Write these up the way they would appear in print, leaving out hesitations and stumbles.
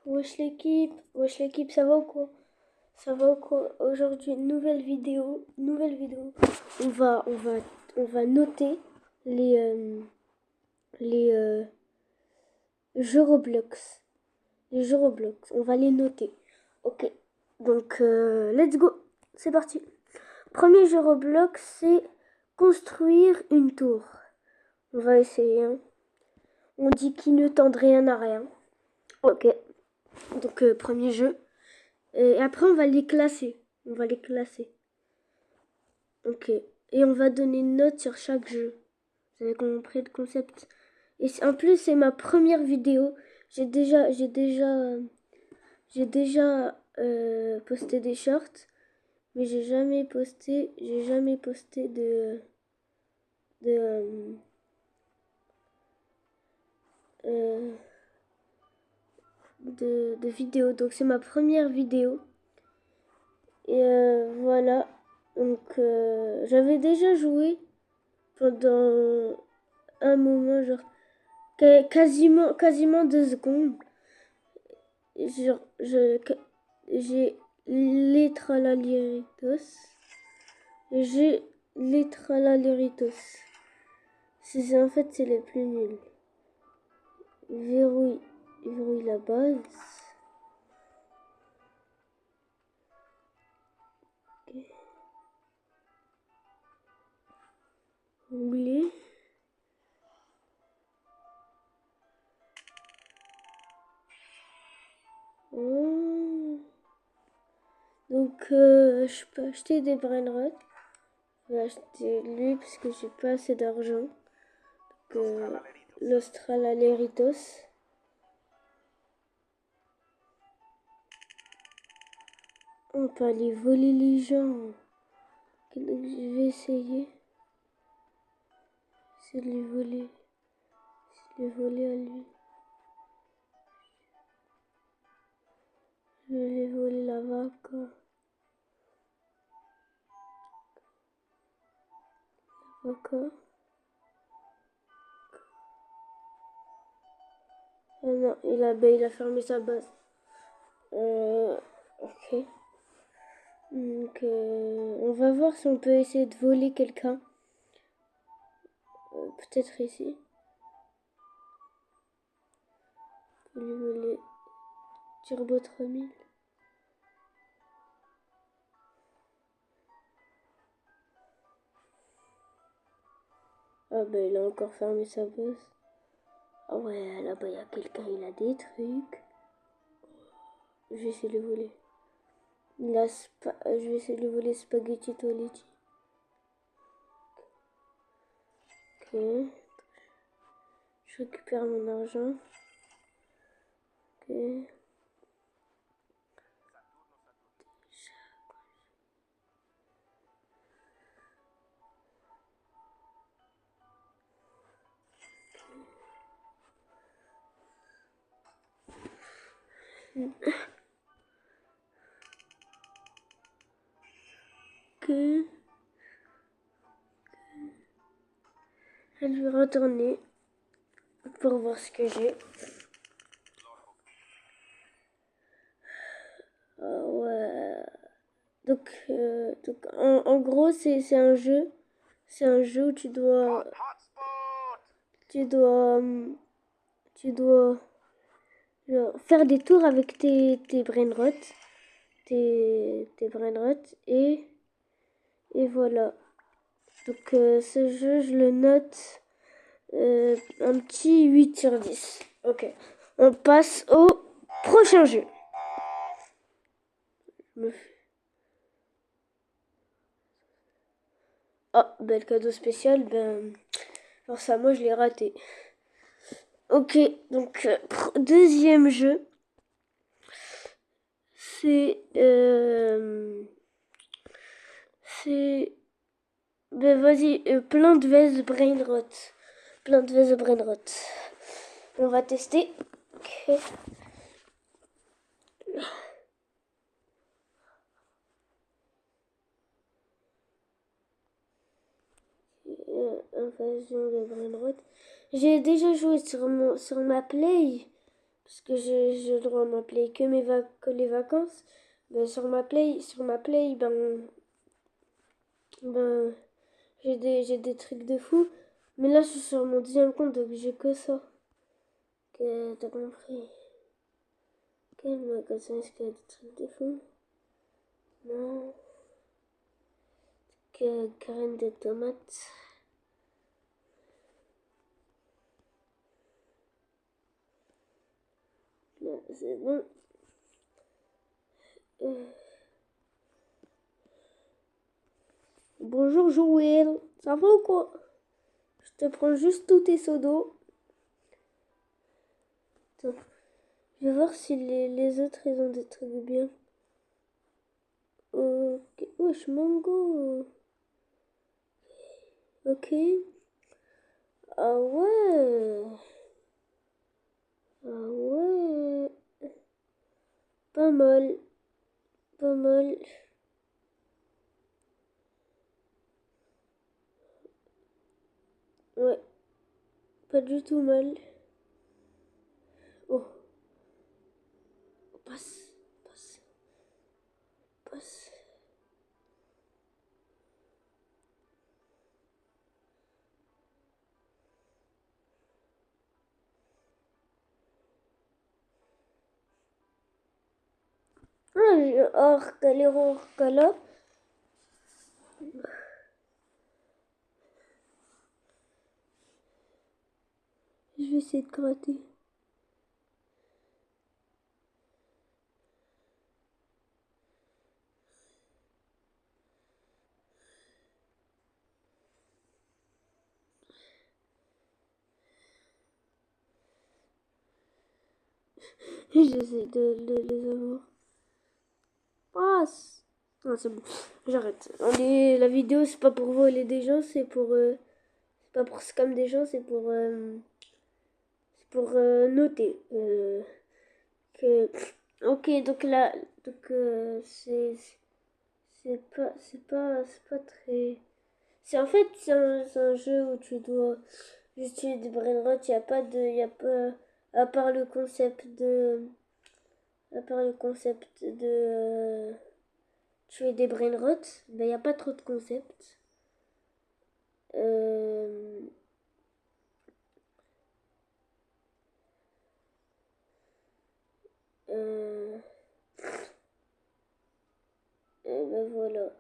Wesh l'équipe, ça va ou quoi? Ça va ou quoi? Aujourd'hui, nouvelle vidéo. On va, on va, on va noter les jeux Roblox. Les jeux Roblox, on va les noter. Ok, donc let's go, c'est parti. Premier jeu Roblox, c'est construire une tour. On va essayer, hein. On dit qui ne tente rien à rien. Ok, donc premier jeu. Et après, on va les classer. On va les classer. Ok. Et on va donner une note sur chaque jeu. Vous avez compris le concept. Et en plus, c'est ma première vidéo. J'ai déjà posté des shorts. Mais j'ai jamais posté de, euh, de vidéo. Donc, c'est ma première vidéo. Et voilà. Donc, j'avais déjà joué pendant un moment, genre quasiment 2 secondes. Genre, j'ai les tralaléritos. J'ai les tralaléritos. En fait, c'est les plus nuls. Verrouille la base. Okay. Rouler. Donc, je peux acheter des brainrots. Je vais acheter lui parce que j'ai pas assez d'argent. Donc, l'Australaleritos. On peut aller voler les gens. Je vais essayer. C'est de les voler. C'est de les voler à lui. Je vais les voler la vaca. La vaca. Ah non, il a fermé sa base. Ok. Donc, on va voir si on peut essayer de voler quelqu'un. Peut-être ici. On peut lui voler Turbo 3000. Ah ben, il a encore fermé sa base. Ah ouais, là-bas, il y a quelqu'un, il a des trucs. Je vais essayer de le voler. Je vais essayer de le voler Spaghetti Toiletti. Ok. Je récupère mon argent. Ok. Ok. Je vais retourner pour voir ce que j'ai. Ah ouais. Donc en gros, c'est un jeu. C'est un jeu où tu dois, tu dois genre, faire des tours avec tes brainrots. Tes brainrots. Et voilà. Donc ce jeu, je le note un petit 8 sur 10. Ok. On passe au prochain jeu. Ah, ben le cadeau spécial, ben... Alors ça, moi, je l'ai raté. Ok, donc deuxième jeu. C'est... c'est... Ben vas-y, plein de vase brainrot. Plein de vase brainrot. On va tester. Ok. Invasion de brainrot. J'ai déjà joué sur ma play. parce que j'ai le droit à ma play que les vacances. Ben, sur ma play, ben j'ai des trucs de fou. Mais là, je suis sur mon deuxième compte, donc j'ai que ça. Que t'as compris. Quel magasin est-ce qu'il y a des trucs de fou? Non. Que graines de tomates. Là, c'est bon. Bonjour Joël, ça va ou quoi? Je te prends juste tous tes seaux d'eau. Attends, je vais voir si les autres ils ont des trucs bien. Ok, wesh, mango. Ok. Ah ouais. Ah ouais. Pas mal. Pas mal. Ouais. Pas du tout mal. Oh. Passe. Passe. Passe. Ah, les là. Je vais essayer de gratter. J'essaie de les avoir. Passe. Non, c'est bon. J'arrête. Allez, la vidéo, c'est pas pour voler des gens, c'est pour... c'est pas pour scam des gens, c'est pour noter. Que... Ok, donc là... Donc, c'est pas très... C'est en fait, c'est un jeu où tu dois juste tuer des brainrots. Il n'y a pas de... Il y a pas... À part le concept de... À part le concept de... tuer des brainrots, ben, il n'y a pas trop de concepts. Euh, euh, et ben voilà.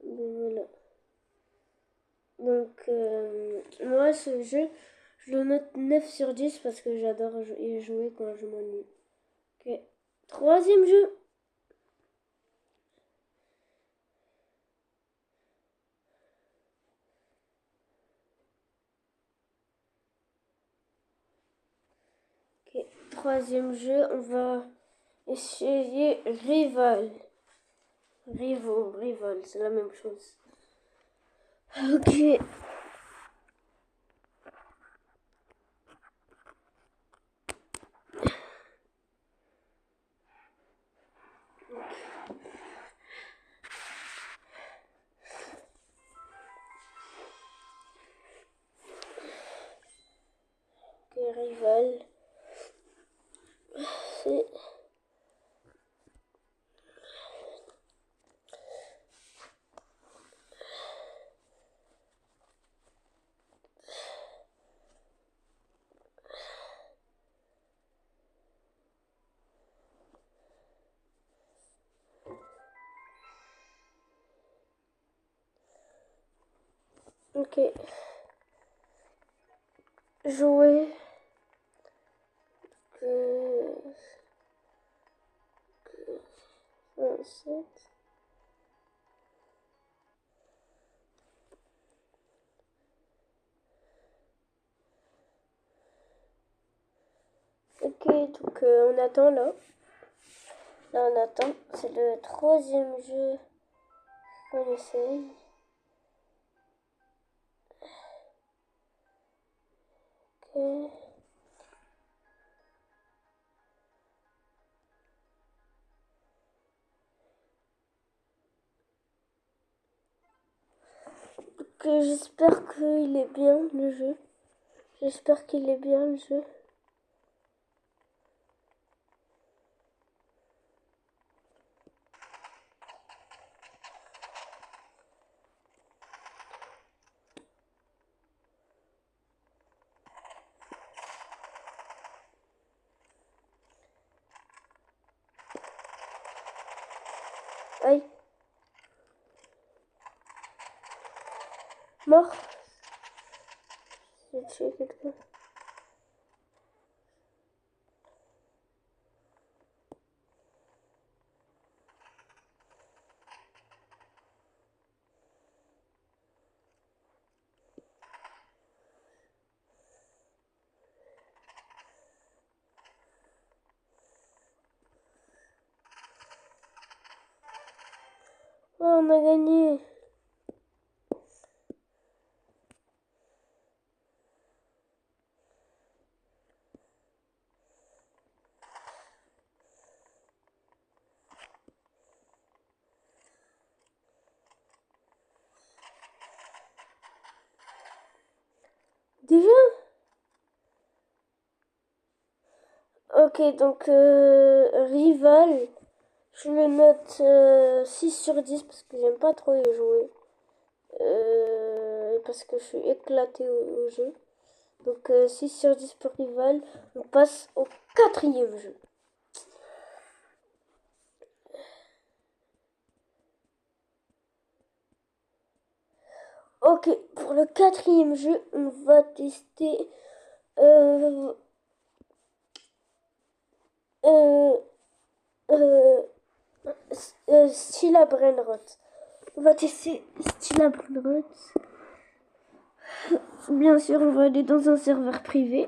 Ben voilà. Donc, moi, ce jeu, je le note 9 sur 10 parce que j'adore y jouer quand je m'ennuie. Ok. Troisième jeu. Ok. Troisième jeu, on va essayer Rival. Rival, c'est la même chose. Ok. Ok, Rival. C'est... Ok. Jouer. Que... 27. Ok, donc on attend là. Là on attend. C'est le troisième jeu qu'on essaye. Ok. j'espère qu'il est bien le jeu. J'espère qu'il est bien le jeu. Aïe. Mort. J'ai tué quelqu'un. Oh, on a gagné. Déjà? Ok, donc Rival, je le note 6 sur 10 parce que j'aime pas trop y jouer. Parce que je suis éclatée au jeu. Donc 6 sur 10 pour Rival. On passe au quatrième jeu. Ok, pour le quatrième jeu, on va tester euh, euh, Stila Brainrot. On va tester Stila Brainrot. Bien sûr, on va aller dans un serveur privé.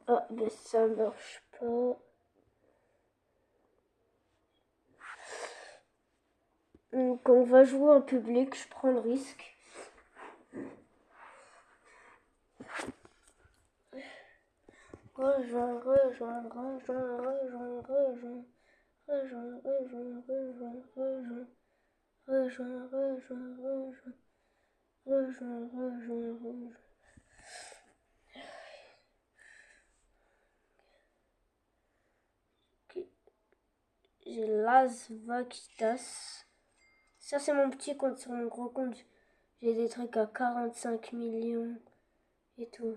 Ah, mais ça marche pas. Donc on va jouer en public, je prends le risque. Rejoins, rejoins, rejoins, rejoins, rejoins, rejoins, rejoins, rejoins, rejoins, rejoins, rejoins, rejoins, rejoins, rejoins, rejoins. Ok. J'ai Las Vaquitas. Ça c'est mon petit compte, sur mon gros compte. J'ai des trucs à 45 millions et tout.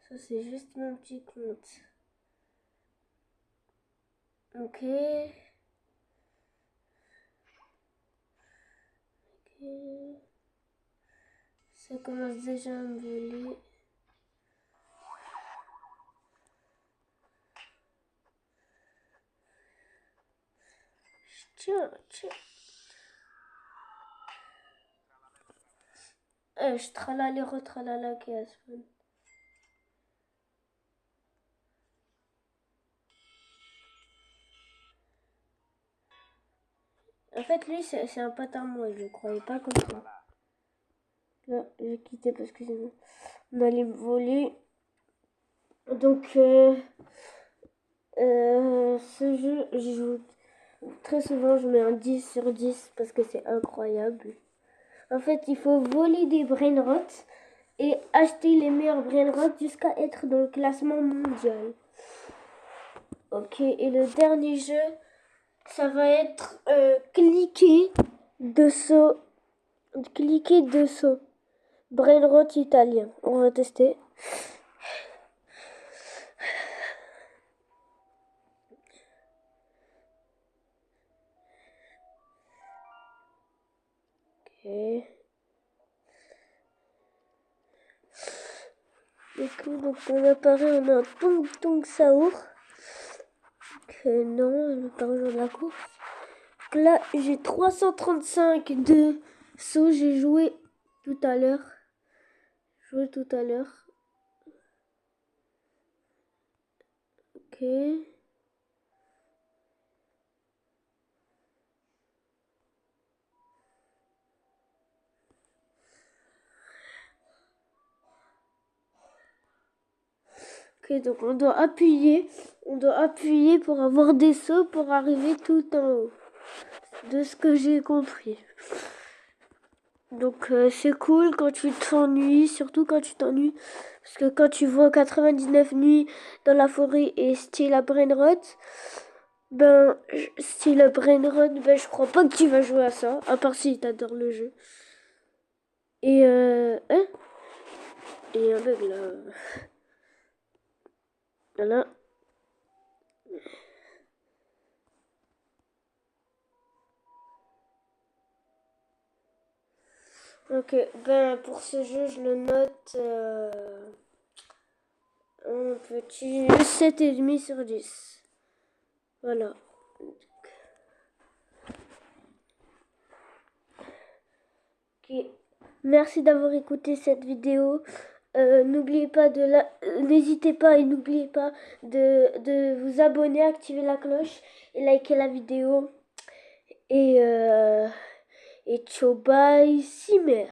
Ça c'est juste mon petit compte. Ok. Ok. Ça commence déjà à me voler. Tiens, tiens. Je tralala retralala qui a spawn. En fait, lui, c'est un pote à moi. Je le croyais pas comme ça. Là, j'ai quitté parce que sinon, on allait me voler. Donc, ce jeu, j'y joue très souvent. Je mets un 10 sur 10 parce que c'est incroyable. En fait, il faut voler des brainrots et acheter les meilleurs brainrots jusqu'à être dans le classement mondial. Ok, et le dernier jeu, ça va être cliquer dessous. Cliquer dessous. Brainrot italien. On va tester. Ok. Du coup, donc on apparaît, on a un Tong Tong Saour. Non, il ne pas rejoindre la course. Donc là, j'ai 335 de sauts. J'ai joué tout à l'heure. Ok. Ok, donc on doit appuyer. On doit appuyer pour avoir des sauts pour arriver tout en haut. De ce que j'ai compris. Donc c'est cool quand tu t'ennuies, surtout quand tu t'ennuies. Parce que quand tu vois 99 nuits dans la forêt et style Brainrot, ben style Brainrot, ben je crois pas que tu vas jouer à ça. À part si t'adores le jeu. Et hein? Et un bug là. Voilà. Ok, ben pour ce jeu, je le note un petit 7,5 sur 10. Voilà. Ok. Merci d'avoir écouté cette vidéo. N'oubliez pas n'hésitez pas et n'oubliez pas de vous abonner, activer la cloche et liker la vidéo. Et ciao, bye, Simer.